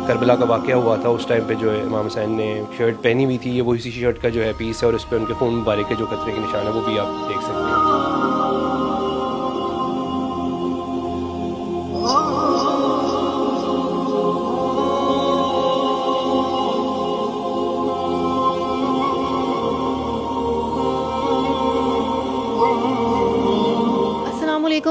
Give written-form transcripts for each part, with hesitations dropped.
کربلا کا واقعہ ہوا تھا اس ٹائم پہ جو ہے امام حسین نے شرٹ پہنی ہوئی تھی، یہ وہی اسی شرٹ کا جو ہے پیس ہے اور اس پہ ان کے خون مبارک کے جو قطرے کے نشان ہے وہ بھی آپ دیکھ سکتے ہیں.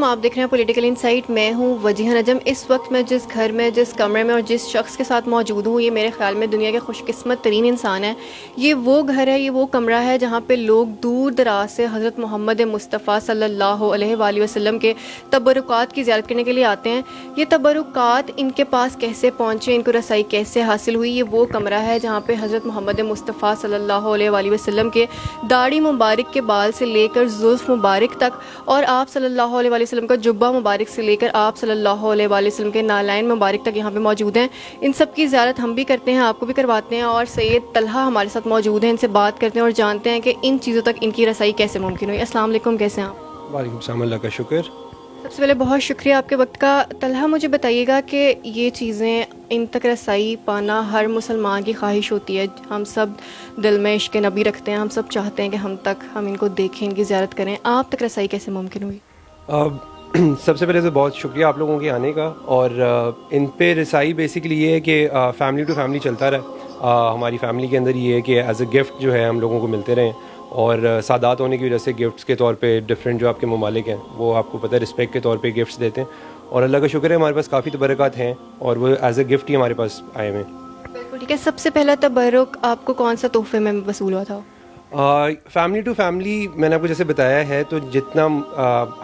آپ دیکھ رہے ہیں پولیٹیکل انسائٹ. میں ہوں وجیہہ نجم. اس وقت میں جس گھر میں، جس کمرے میں اور جس شخص کے ساتھ موجود ہوں، یہ میرے خیال میں دنیا کے خوش قسمت ترین انسان ہے. یہ وہ گھر ہے، یہ وہ کمرہ ہے جہاں پہ لوگ دور دراز سے حضرت محمد مصطفیٰ صلی اللہ علیہ وآلہ وسلم کے تبرکات کی زیارت کرنے کے لیے آتے ہیں. یہ تبرکات ان کے پاس کیسے پہنچے، ان کو رسائی کیسے حاصل ہوئی؟ یہ وہ کمرہ ہے جہاں پہ حضرت محمد مصطفیٰ صلی اللہ علیہ وآلہ وسلم کے داڑھی مبارک کے بال سے لے کر زلف مبارک تک، اور آپ صلی اللہ علیہ وآلہ وسلم کا جبہ مبارک سے لے کر آپ صلی اللہ علیہ وآلہ وسلم کے نالین مبارک تک یہاں پہ موجود ہیں. ان سب کی زیارت ہم بھی کرتے ہیں، آپ کو بھی کرواتے ہیں، اور سید طلحہ ہمارے ساتھ موجود ہیں. ان سے بات کرتے ہیں اور جانتے ہیں کہ ان چیزوں تک ان کی رسائی کیسے ممکن ہوئی. السلام علیکم، کیسے ہیں آپ؟ وعلیکم السلام، اللہ کا شکر. سب سے پہلے بہت شکریہ آپ کے وقت کا. طلحہ، مجھے بتائیے گا کہ یہ چیزیں ان تک رسائی پانا ہر مسلمان کی خواہش ہوتی ہے. ہم سب دل میں عشق نبی رکھتے ہیں، ہم سب چاہتے ہیں کہ ہم ان کو دیکھیں، ان کی زیارت کریں. آپ تک رسائی کیسے ممکن ہوئی؟ سب سے پہلے تو بہت شکریہ آپ لوگوں کے آنے کا. اور ان پہ رسائی بیسیکلی یہ ہے کہ فیملی ٹو فیملی چلتا رہا. ہماری فیملی کے اندر یہ ہے کہ ایز اے گفٹ جو ہے ہم لوگوں کو ملتے رہیں، اور سادات ہونے کی وجہ سے گفٹس کے طور پہ ڈفرینٹ جو آپ کے ممالک ہیں وہ آپ کو پتہ ہے رسپیکٹ کے طور پہ گفٹس دیتے ہیں. اور اللہ کا شکر ہے ہمارے پاس کافی تبرکات ہیں اور وہ ایز اے گفٹ ہی ہمارے پاس آئے ہوئے ہیں. بالکل ٹھیک ہے. سب سے پہلا تبرک آپ کو کون سا تحفے میں وصول ہوا تھا؟ فیملی ٹو فیملی میں نے آپ کو جیسے بتایا ہے، تو جتنا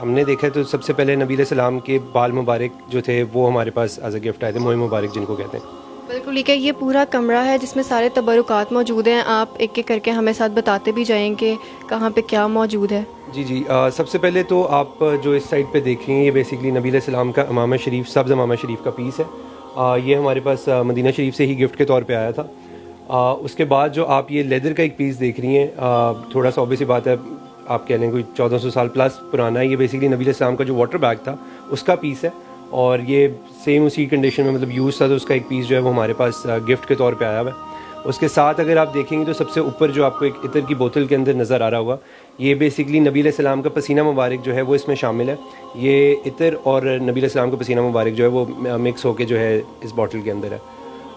ہم نے دیکھا ہے تو سب سے پہلے نبی علیہ السلام کے بال مبارک جو تھے وہ ہمارے پاس ایز اے گفٹ آئے تھے، موئے مبارک جن کو کہتے ہیں. بالکل ٹھیک ہے. یہ پورا کمرہ ہے جس میں سارے تبرکات موجود ہیں. آپ ایک ایک کر کے ہمیں ساتھ بتاتے بھی جائیں کہ کہاں پہ کیا موجود ہے. جی سب سے پہلے تو آپ جو اس سائڈ پہ دیکھ رہی ہیں یہ بیسیکلی نبی علیہ السلام کا امامہ شریف، سبز امامہ شریف کا پیس ہے. یہ ہمارے پاس مدینہ شریف سے ہی گفٹ کے طور پہ آیا تھا. اس کے بعد جو آپ یہ لیدر کا ایک پیس دیکھ رہی ہیں، تھوڑا سا obvious سی بات ہے، آپ کہہ لیں کوئی 1400 سال پلس پرانا ہے. یہ بیسیکلی نبی علیہ السلام کا جو واٹر بیگ تھا اس کا پیس ہے، اور یہ سیم اسی کنڈیشن میں مطلب یوز تھا، تو اس کا ایک پیس جو ہے وہ ہمارے پاس گفٹ کے طور پہ آیا ہوا ہے. اس کے ساتھ اگر آپ دیکھیں گے تو سب سے اوپر جو آپ کو ایک عطر کی بوتل کے اندر نظر آ رہا ہوگا، یہ بیسیکلی نبی علیہ السلام کا پسینہ مبارک جو ہے وہ اس میں شامل ہے. یہ عطر اور نبی علیہ السلام کا پسینہ مبارک جو ہے وہ مکس ہو کے جو ہے اس بوٹل کے اندر ہے.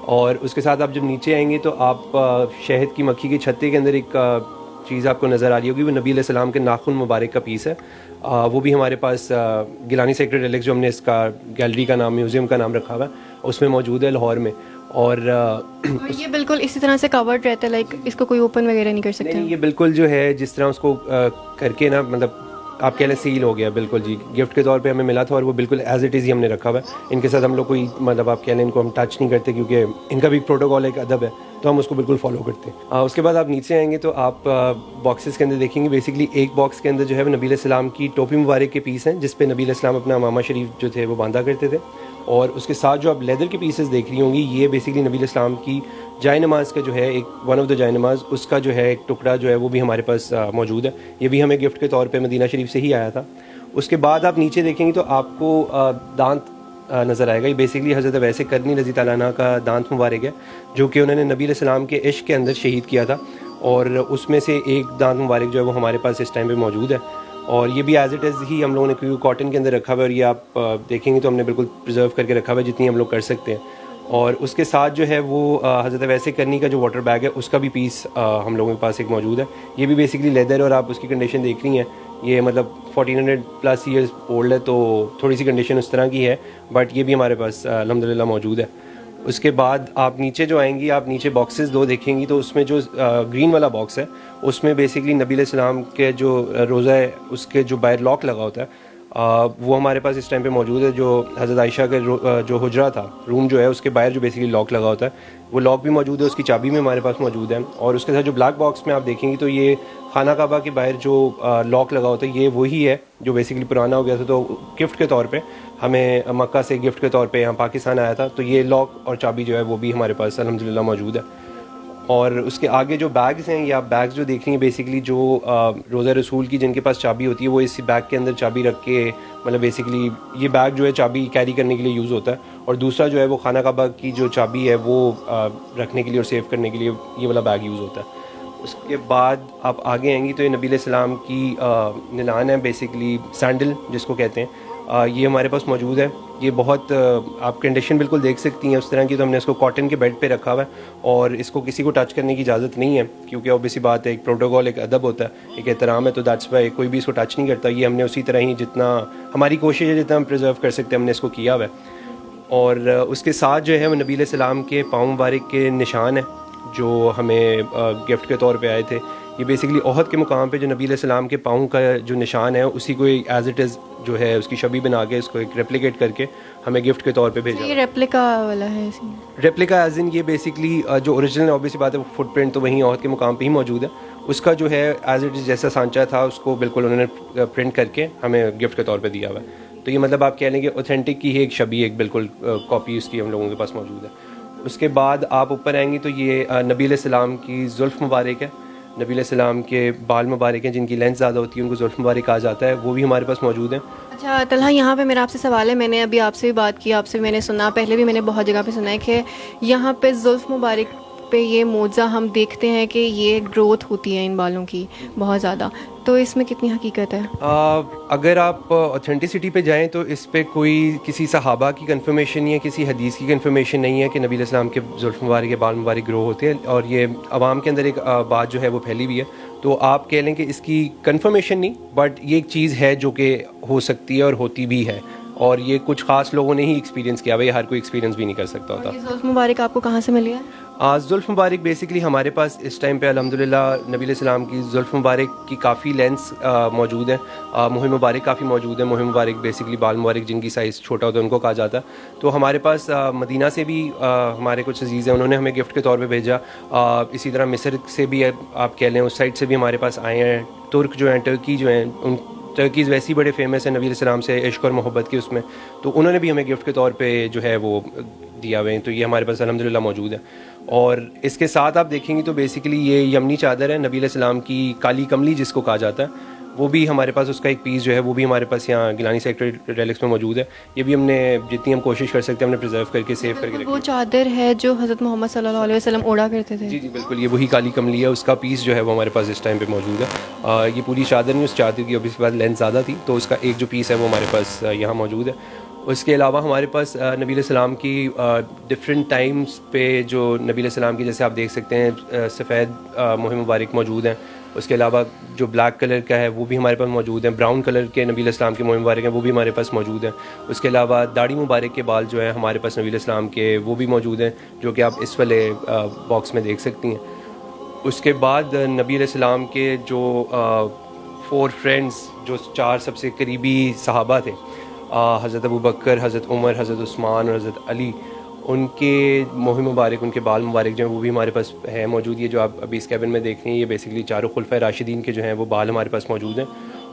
اور اس کے ساتھ آپ جب نیچے آئیں گے تو آپ شہد کی مکھی کے چھتے کے اندر ایک چیز آپ کو نظر آ رہی ہوگی، وہ نبی علیہ السلام کے ناخن مبارک کا پیس ہے. وہ بھی ہمارے پاس گیلانی سیکٹر ڈیلکس، جو ہم نے اس کا گیلری کا نام، میوزیم کا نام رکھا ہوا ہے، اس میں موجود ہے لاہور میں. اور یہ بالکل اسی طرح سے کورڈ رہتا ہے، لائک اس کو کوئی اوپن وغیرہ نہیں کر سکتے؟ نہیں، یہ بالکل جو ہے جس طرح اس کو کر کے نا مطلب آپ کہہ لیں سیل ہو گیا. بالکل جی، گفٹ کے طور پہ ہمیں ملا تھا اور وہ بالکل ایز اٹ از ہی ہم نے رکھا ہوا ہے. ان کے ساتھ ہم لوگ کوئی مطلب آپ کہہ لیں ان کو ہم ٹچ نہیں کرتے، کیونکہ ان کا بھی پروٹوکول ایک ادب ہے، تو ہم اس کو بالکل فالو کرتے ہیں. اس کے بعد آپ نیچے آئیں گے تو آپ باکسز کے اندر دیکھیں گے، بیسکلی ایک باکس کے اندر جو ہے وہ نبی علیہ السلام کی ٹوپی مبارک کے پیس ہیں، جس پہ نبی علیہ السلام اپنا امامہ شریف جو تھے وہ باندھا کرتے تھے. اور اس کے ساتھ جو آپ لیدر کے پیسز دیکھ رہی ہوں گی، یہ بیسکلی نبی علیہ السلام کی جائے نماز کا جو ہے ایک ون آف دا جائے نماز، اس کا جو ہے ایک ٹکڑا جو ہے وہ بھی ہمارے پاس موجود ہے. یہ بھی ہمیں گفٹ کے طور پہ مدینہ شریف سے ہی آیا تھا. اس کے بعد آپ نیچے دیکھیں گے تو آپ کو دانت نظر آئے گا. یہ بیسکلی حضرت ویس کرنی رضی تعالیٰ عنہ کا دانت مبارک ہے، جو کہ انہوں نے نبی علیہ السلام کے عشق کے اندر شہید کیا تھا، اور اس میں سے ایک دانت مبارک جو ہے وہ ہمارے پاس اس ٹائم پہ موجود ہے. اور یہ بھی ایز اٹ از ہی ہم لوگوں نے کیونکہ کاٹن کے اندر رکھا ہوا ہے، اور یہ آپ دیکھیں گے تو ہم نے بالکل پرزرو کر کے رکھا ہوا ہے جتنی ہم لوگ کر سکتے ہیں. اور اس کے ساتھ جو ہے وہ حضرت ویس کرنی کا جو واٹر بیگ ہے اس کا بھی پیس ہم لوگوں کے پاس ایک موجود ہے. یہ بھی بیسکلی لیدر ہے، اور آپ اس کی کنڈیشن دیکھ رہی ہیں، یہ مطلب 1400 پلس ایئرس اولڈ ہے، تو تھوڑی سی کنڈیشن اس طرح کی ہے، بٹ یہ بھی ہمارے پاس الحمدللہ موجود ہے. اس کے بعد آپ نیچے جو آئیں گی، آپ نیچے باکسز دو دیکھیں گی، تو اس میں جو گرین والا باکس ہے اس میں بیسکلی نبی علیہ السلام کے جو روزہ ہے اس کے جو باہر لاک لگا ہوتا ہے وہ ہمارے پاس اس ٹائم پہ موجود ہے. جو حضرت عائشہ کا جو حجرہ تھا، روم جو ہے، اس کے باہر جو بیسکلی لاک لگا ہوتا ہے وہ لاک بھی موجود ہے، اس کی چابی بھی ہمارے پاس موجود ہے. اور اس کے ساتھ جو بلیک باکس میں آپ دیکھیں گی تو یہ خانہ کعبہ کے باہر جو لاک لگا ہوتا ہے، یہ وہی ہے جو بیسکلی پرانا ہو گیا تھا، تو گفٹ کے طور پہ ہمیں مکہ سے گفٹ کے طور پہ یہاں پاکستان آیا تھا، تو یہ لاک اور چابی جو ہے وہ بھی ہمارے پاس الحمدللہ موجود ہے. اور اس کے آگے جو بیگز ہیں یا بیگز جو دیکھ رہی ہیں بیسکلی جو روضہ رسول کی جن کے پاس چابی ہوتی ہے وہ اسی بیگ کے اندر چابی رکھ کے مطلب بیسکلی یہ بیگ جو ہے چابی کیری کرنے کے لیے یوز ہوتا ہے, اور دوسرا جو ہے وہ خانہ کعبہ کی جو چابی ہے وہ رکھنے کے لیے اور سیو کرنے کے لیے یہ والا بیگ یوز ہوتا ہے. اس کے بعد آپ آگے آئیں گی تو یہ نبی علیہ السلام کی نلان ہے, بیسکلی سینڈل جس کو کہتے ہیں, یہ ہمارے پاس موجود ہے. یہ بہت آپ کنڈیشن بالکل دیکھ سکتی ہیں اس طرح کی, تو ہم نے اس کو کاٹن کے بیڈ پہ رکھا ہوا ہے اور اس کو کسی کو ٹچ کرنے کی اجازت نہیں ہے کیونکہ اوبیسی بات ہے, ایک پروٹوکول, ایک ادب ہوتا ہے, ایک احترام ہے, تو دیٹس وائی کوئی بھی اس کو ٹچ نہیں کرتا. یہ ہم نے اسی طرح ہی جتنا ہماری کوشش ہے جتنا ہم پرزرو کر سکتے ہیں ہم نے اس کو کیا ہوا ہے. اور اس کے ساتھ جو ہے وہ نبی علیہ السلام کے پاؤں مبارک کے نشان ہیں جو ہمیں گفٹ کے طور پہ آئے تھے. یہ بیسکلی احد کے مقام پہ جو نبی علیہ السلام کے پاؤں کا جو نشان ہے اسی کو ایز اٹ از جو ہے اس کی شبیہ بنا کے اس کو ایک ریپلیکیٹ کر کے ہمیں گفٹ کے طور پہ بھیجا. یہ ریپلیکا والا ہے, ریپلیکا ایز ان یہ بیسکلی جو اوریجنل اوبیسلی بات ہے وہ فٹ پرنٹ تو وہیں احد کے مقام پہ ہی موجود ہے, اس کا جو ہے ایز اٹ از جیسا سانچا تھا اس کو بالکل انہوں نے پرنٹ کر کے ہمیں گفٹ کے طور پہ دیا ہوا ہے. تو یہ مطلب آپ کہہ لیں کہ اوتھینٹک کی ایک شبیہ, ایک بالکل کاپی اس کی ہم لوگوں کے پاس موجود ہے. اس کے بعد آپ اوپر آئیں گی تو یہ نبی علیہ السلام کی زلف مبارک ہے. نبی علیہ السلام کے بال مبارک ہیں جن کی لینتھ زیادہ ہوتی ہے, ان کو زلف مبارک کہا جاتا ہے, وہ بھی ہمارے پاس موجود ہیں. اچھا طلحہ, یہاں پہ میرا آپ سے سوال ہے, میں نے ابھی آپ سے بھی بات کی, آپ سے میں نے سنا, پہلے بھی میں نے بہت جگہ پہ سنا ہے کہ یہاں پہ زلف مبارک پہ یہ معجزہ ہم دیکھتے ہیں کہ یہ گروتھ ہوتی ہے ان بالوں کی بہت زیادہ, تو اس میں کتنی حقیقت ہے؟ اگر آپ اوتھینٹسٹی پہ جائیں تو اس پہ کوئی کسی صحابہ کی کنفرمیشن یا کسی حدیث کی کنفرمیشن نہیں ہے کہ نبی علیہ السلام کے زلف مبارک کے بال مبارک گرو ہوتے ہیں, اور یہ عوام کے اندر ایک بات جو ہے وہ پھیلی ہوئی ہے. تو آپ کہہ لیں کہ اس کی کنفرمیشن نہیں, بٹ یہ ایک چیز ہے جو کہ ہو سکتی ہے اور ہوتی بھی ہے, اور یہ کچھ خاص لوگوں نے ہی ایکسپیرینس کیا ہوا, یہ ہر کوئی ایکسپیرینس بھی نہیں کر سکتا ہوتا. یہ زلف مبارک آپ کو کہاں سے ملی ہے؟ زلف مبارک بیسکلی ہمارے پاس اس ٹائم پہ الحمدللہ نبی علیہ السلام کی زلف مبارک کی کافی لینس موجود ہیں, مہر مبارک کافی موجود ہیں. مہر مبارک بیسکلی بال مبارک جن کی سائز چھوٹا ہوتا ہے ان کو کہا جاتا ہے. تو ہمارے پاس مدینہ سے بھی ہمارے کچھ عزیز ہیں, انہوں نے ہمیں گفٹ کے طور پہ بھیجا. اسی طرح مصر سے بھی آپ کہہ لیں اس سائڈ سے بھی ہمارے پاس آئے ہیں. ترک جو ہیں, ٹرکی جو ہیں, ان ٹرکیز ویسے ہی بڑے فیمس ہیں نبی علیہ السلام سے عشق اور محبت کی اس میں, تو انہوں نے بھی ہمیں گفٹ کے طور پہ جو ہے وہ دیا ہوئے ہیں. تو یہ ہمارے پاس الحمدللہ موجود ہے. اور اس کے ساتھ آپ دیکھیں گی تو بیسکلی یہ یمنی چادر ہے نبی علیہ السلام کی, کالی کملی جس کو کہا جاتا ہے, وہ بھی ہمارے پاس اس کا ایک پیس جو ہے وہ بھی ہمارے پاس یہاں گیلانی سیکٹر ریلکس میں موجود ہے. یہ بھی ہم نے جتنی ہم کوشش کر سکتے ہیں ہم نے پرزرو کر کے سیو کر کے رکھی. وہ چادر ہے جو حضرت محمد صلی اللہ علیہ وسلم اوڑھا کرتے تھے؟ جی بالکل, یہ وہی کالی کملی ہے, اس کا پیس جو ہے وہ ہمارے پاس اس ٹائم پہ موجود ہے. یہ پوری چادر نہیں, اس چادر کی ابھی اس کے بعد لینتھ زیادہ تھی تو اس کا ایک جو پیس ہے وہ ہمارے پاس یہاں موجود ہے. اس کے علاوہ ہمارے پاس نبی علیہ السلام کی ڈفرینٹ ٹائمز پہ جو نبی علیہ السلام کی جیسے آپ دیکھ سکتے ہیں سفید مہر مبارک موجود ہیں. اس کے علاوہ جو بلیک کلر کا ہے وہ بھی ہمارے پاس موجود ہیں. براؤن کلر کے نبی علیہ السلام کے مہر مبارک ہیں وہ بھی ہمارے پاس موجود ہیں. اس کے علاوہ داڑھی مبارک کے بال جو ہیں ہمارے پاس نبی علیہ السلام کے وہ بھی موجود ہیں, جو کہ آپ اس والے باکس میں دیکھ سکتی ہیں. اس کے بعد نبی علیہ السلام کے جو 4 فرینڈس, جو 4 سب سے قریبی صحابہ تھے, حضرت ابو بکر, حضرت عمر, حضرت عثمان اور حضرت علی, ان کے مہر مبارک, ان کے بال مبارک جو ہیں وہ بھی ہمارے پاس ہے موجود. یہ جو آپ ابھی اس کیبن میں دیکھ رہے ہیں یہ بیسکلی چاروں خلفۂ راشدین کے جو ہیں وہ بال ہمارے پاس موجود ہیں.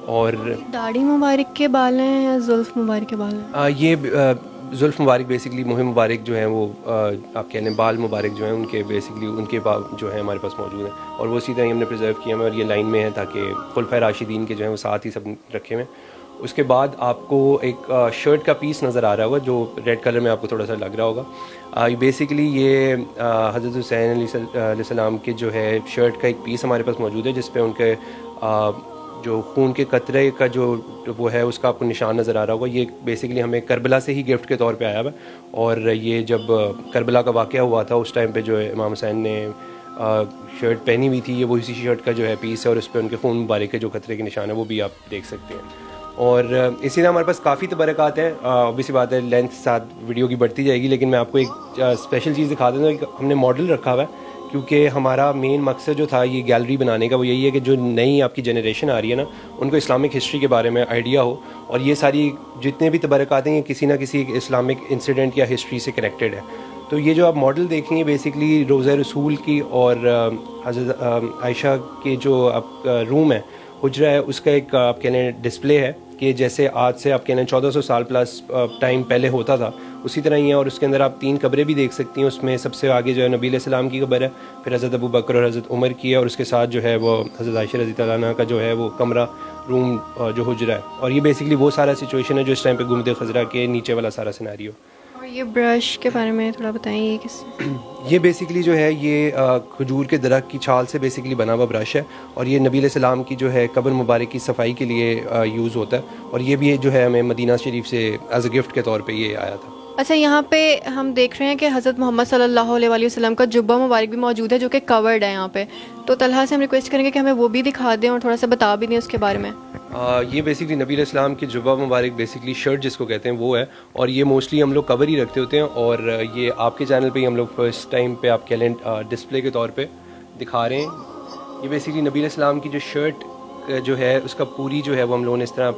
اور داڑھی مبارک کے بال ہیں یا زلف مبارک کے بال ہیں؟ یہ زلف مبارک بیسکلی مہر مبارک جو ہیں وہ آپ کہہ لیں بال مبارک جو ہیں ان کے بیسکلی ان کے بال جو ہیں ہمارے پاس موجود ہیں, اور وہ اسی طرح ہم نے پرزرو کیا ہیں اور یہ لائن میں ہے تاکہ خلفۂ راشدین کے جو ہیں وہ ساتھ ہی سب رکھے ہوئے ہیں. اس کے بعد آپ کو ایک شرٹ کا پیس نظر آ رہا ہوگا جو ریڈ کلر میں آپ کو تھوڑا سا لگ رہا ہوگا. بیسکلی یہ حضرت حسین علیہ السلام کے جو ہے شرٹ کا ایک پیس ہمارے پاس موجود ہے جس پہ ان کے جو خون کے قطرے کا جو وہ ہے اس کا آپ کو نشان نظر آ رہا ہوگا. یہ بیسکلی ہمیں کربلا سے ہی گفٹ کے طور پہ آیا ہوا ہے, اور یہ جب کربلا کا واقعہ ہوا تھا اس ٹائم پہ جو ہے امام حسین نے شرٹ پہنی ہوئی تھی, یہ وہی شرٹ کا جو ہے پیس ہے, اور اس پہ ان کے خون مبارک کے جو قطرے کے نشان ہے وہ بھی آپ دیکھ سکتے ہیں. اور اسی طرح ہمارے پاس کافی تبرکات ہیں. obviously بات ہے لینتھ ساتھ ویڈیو کی بڑھتی جائے گی, لیکن میں آپ کو ایک اسپیشل چیز دکھا دیتا ہوں. ہم نے ماڈل رکھا ہوا ہے کیونکہ ہمارا مین مقصد جو تھا یہ گیلری بنانے کا وہ یہی ہے کہ جو نئی آپ کی جنریشن آ رہی ہے نا ان کو اسلامک ہسٹری کے بارے میں آئیڈیا ہو, اور یہ ساری جتنے بھی تبرکات ہیں یہ کسی نہ کسی اسلامک انسیڈنٹ یا ہسٹری سے کنیکٹڈ ہے. تو یہ جو آپ ماڈل دیکھیں گے بیسکلی روضہ رسول کی اور حضرت عائشہ کے جو آپ روم ہے حجرہ ہے اس کا ایک آپ کہہ لیں ڈسپلے ہے کہ جیسے آج سے آپ کہہ لیں 1400 سال پلس ٹائم پہلے ہوتا تھا اسی طرح ہی ہے. اور اس کے اندر آپ 3 قبریں بھی دیکھ سکتی ہیں. اس میں سب سے آگے جو ہے نبی علیہ السلام کی قبر ہے, پھر حضرت ابو بکر اور حضرت عمر کی ہے, اور اس کے ساتھ جو ہے وہ حضرت عائشہ رضی اللہ عنہا کا جو ہے وہ کمرہ روم جو حجرہ ہے. اور یہ بیسکلی وہ سارا سچویشن ہے جو اس ٹائم پہ گنبد خضرا کے نیچے والا سارا سیناریو. اور یہ برش کے بارے میں تھوڑا بتائیں, یہ کس یہ بیسکلی جو ہے یہ کھجور کے درخت کی چھال سے بیسکلی بنا ہوا برش ہے, اور یہ نبی علیہ السلام کی جو ہے قبر مبارک کی صفائی کے لیے یوز ہوتا ہے. اور یہ بھی جو ہے ہمیں مدینہ شریف سے ایز اے گفٹ کے طور پہ یہ آیا تھا. اچھا, یہاں پہ ہم دیکھ رہے ہیں کہ حضرت محمد صلی اللہ علیہ وآلہ وسلم کا جبہ مبارک بھی موجود ہے جو کہ کورڈ ہے یہاں پہ. تو طلحہ سے ہم ریکویسٹ کریں گے کہ ہمیں وہ بھی دکھا دیں اور تھوڑا سا بتا بھی دیں اس کے بارے میں. یہ بیسکلی نبی علیہ السلام کی جبہ مبارک بیسکلی شرٹ جس کو کہتے ہیں وہ ہے, اور یہ موسٹلی ہم لوگ کور ہی رکھتے ہوتے ہیں. اور یہ آپ کے چینل پہ ہی ہم لوگ فرسٹ ٹائم پہ آپ کہہ لیں ڈسپلے کے طور پہ دکھا رہے ہیں. یہ بیسکلی نبی علیہ السلام کی جو شرٹ جو ہے اس کا پوری جو ہے وہ ہم لوگوں نے اس طرح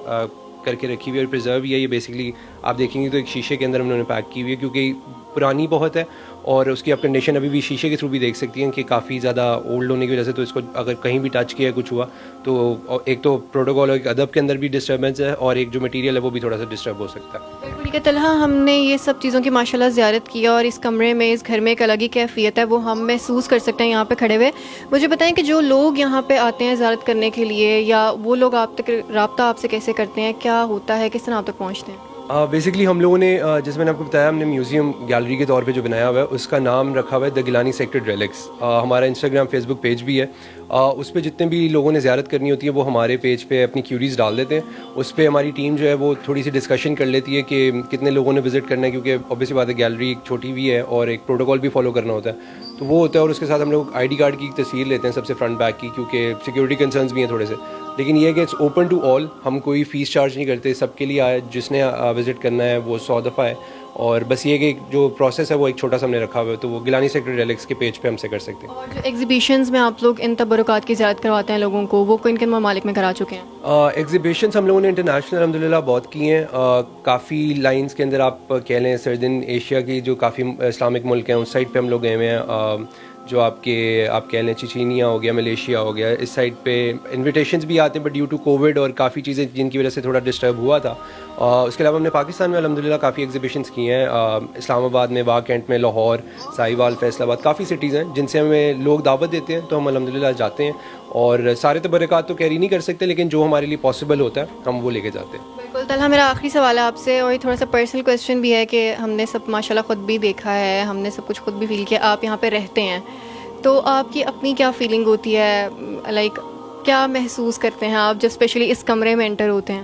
کر کے رکھی ہوئی ہے اور پرزرو ہے. یہ بیسکلی آپ دیکھیں گے تو ایک شیشے کے اندر ہم لوگوں نے پیک کی ہوئی ہے کیونکہ پرانی بہت ہے, اور اس کی آپ کنڈیشن ابھی بھی شیشے کے تھرو بھی دیکھ سکتی ہیں کہ کافی زیادہ اولڈ ہونے کی وجہ سے تو اس کو اگر کہیں بھی ٹچ کیا کچھ ہوا تو ایک تو پروٹوکول اور ایک ادب کے اندر بھی ڈسٹربنس ہے, اور ایک جو مٹیریل ہے وہ بھی تھوڑا سا ڈسٹرب ہو سکتا ہے. بالکل ٹھیک ہے طلحہ, ہم نے یہ سب چیزوں کی ماشاءاللہ زیارت کی اور اس کمرے میں اس گھر میں ایک الگ ہی کیفیت ہے وہ ہم محسوس کر سکتے ہیں یہاں پہ کھڑے ہوئے. مجھے بتائیں کہ جو لوگ یہاں پہ آتے ہیں زیارت کرنے کے لیے, یا وہ لوگ آپ تک رابطہ آپ سے کیسے کرتے ہیں, کیا ہوتا ہے, کس طرح آپ تک پہنچتے ہیں؟ بیسکلی ہم لوگوں نے جس میں نے آپ کو بتایا ہم نے میوزیم گیلری کے طور پہ جو بنایا ہوا ہے اس کا نام رکھا ہوا ہے دا گیلانی سیکرڈ ریلکس. ہمارا انسٹاگرام فیس بک پیج بھی ہے, اس پہ جتنے بھی لوگوں نے زیارت کرنی ہوتی ہے وہ ہمارے پیج پہ اپنی کیوریز ڈال دیتے ہیں. اس پہ ہماری ٹیم جو ہے وہ تھوڑی سی ڈسکشن کر لیتی ہے کہ کتنے لوگوں نے وزٹ کرنا ہے, کیونکہ اوبیسلی بات ہے گیلری چھوٹی بھی ہے اور ایک پروٹوکول بھی فالو کرنا ہوتا ہے تو وہ ہوتا ہے. اور اس کے ساتھ ہم لوگ آئی ڈی کارڈ کی تصویر لیتے ہیں سب سے فرنٹ بیک کی, کیونکہ سیکورٹی کنسرنس بھی ہیں تھوڑے سے. لیکن یہ کہ اٹس اوپن ٹو آل, ہم کوئی فیس چارج نہیں کرتے, سب کے لیے آئے جس نے وزٹ کرنا ہے وہ 100 دفعہ ہے. اور بس یہ کہ جو پروسیس ہے وہ ایک چھوٹا سا ہم نے رکھا ہوا ہے, تو وہ گیلانی سیکرڈ ریلکس کے پیج پہ ہم سے کر سکتے ہیں. اور جو ایگزیبیشنز میں آپ لوگ ان تبرکات کی زیارت کرواتے ہیں لوگوں کو, وہ کن کن ممالک میں کرا چکے ہیں؟ ایگزیبیشنس ہم لوگوں نے انٹرنیشنل الحمدللہ بہت کی ہیں. کافی لائنس کے اندر آپ کہہ لیں سرجن ایشیا کی جو کافی اسلامک ملک ہیں اس سائڈ پہ ہم لوگ گئے ہوئے ہیں. جو آپ کہہ لیں چچینیا ہو گیا, ملیشیا ہو گیا, اس سائڈ پہ انویٹیشنز بھی آتے ہیں بٹ ڈیو ٹو کووڈ اور کافی چیزیں جن کی وجہ سے تھوڑا ڈسٹرب ہوا تھا. اس کے علاوہ ہم نے پاکستان میں الحمدللہ کافی ایگزیبیشنز کی ہیں, اسلام آباد میں, واہ کینٹ میں, لاہور, ساہیوال, فیصل آباد, کافی سٹیز ہیں جن سے ہمیں لوگ دعوت دیتے ہیں تو ہم الحمدللہ جاتے ہیں. اور سارے تبرکات تو کیری نہیں کر سکتے لیکن جو ہمارے لیے پاسبل ہوتا ہے ہم وہ لے کے جاتے ہیں. بالکل طلحہ, میرا آخری سوال ہے آپ سے, اور یہ تھوڑا سا پرسنل کویشچن بھی ہے کہ ہم نے سب ماشاءاللہ خود بھی دیکھا ہے, ہم نے سب کچھ خود بھی فیل کیا, آپ یہاں پہ رہتے ہیں تو آپ کی اپنی کیا فیلنگ ہوتی ہے, لائک کیا محسوس کرتے ہیں آپ جب اسپیشلی اس کمرے میں انٹر ہوتے ہیں؟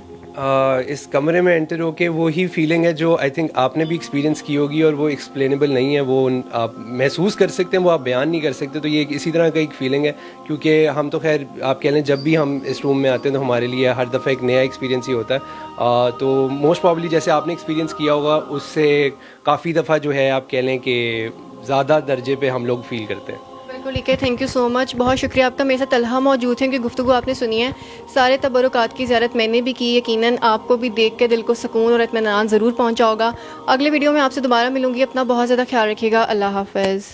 اس کمرے میں انٹر ہو کے وہی فیلنگ ہے جو آئی تھنک آپ نے بھی ایکسپیرینس کی ہوگی, اور وہ ایکسپلینیبل نہیں ہے, وہ آپ محسوس کر سکتے ہیں, وہ آپ بیان نہیں کر سکتے. تو یہ اسی طرح کا ایک فیلنگ ہے, کیونکہ ہم تو خیر آپ کہہ لیں جب بھی ہم اس روم میں آتے ہیں تو ہمارے لیے ہر دفعہ ایک نیا ایکسپیرینس ہی ہوتا ہے. تو موسٹ پرابلی جیسے آپ نے ایکسپیرینس کیا ہوگا اس سے کافی دفعہ جو ہے آپ کہہ لیں کہ زیادہ درجے پہ ہم لوگ فیل کرتے ہیں. بالکل ٹھیک ہے, تھینک یو سو مچ, بہت شکریہ آپ کا. میرے ساتھ طلحہ موجود ہیں, کیونکہ گفتگو آپ نے سنی ہے. سارے تبرکات کی زیارت میں نے بھی کی, یقیناً آپ کو بھی دیکھ کے دل کو سکون اور اطمینان ضرور پہنچا ہوگا. اگلے ویڈیو میں آپ سے دوبارہ ملوں گی, اپنا بہت زیادہ خیال رکھیے گا. اللہ حافظ.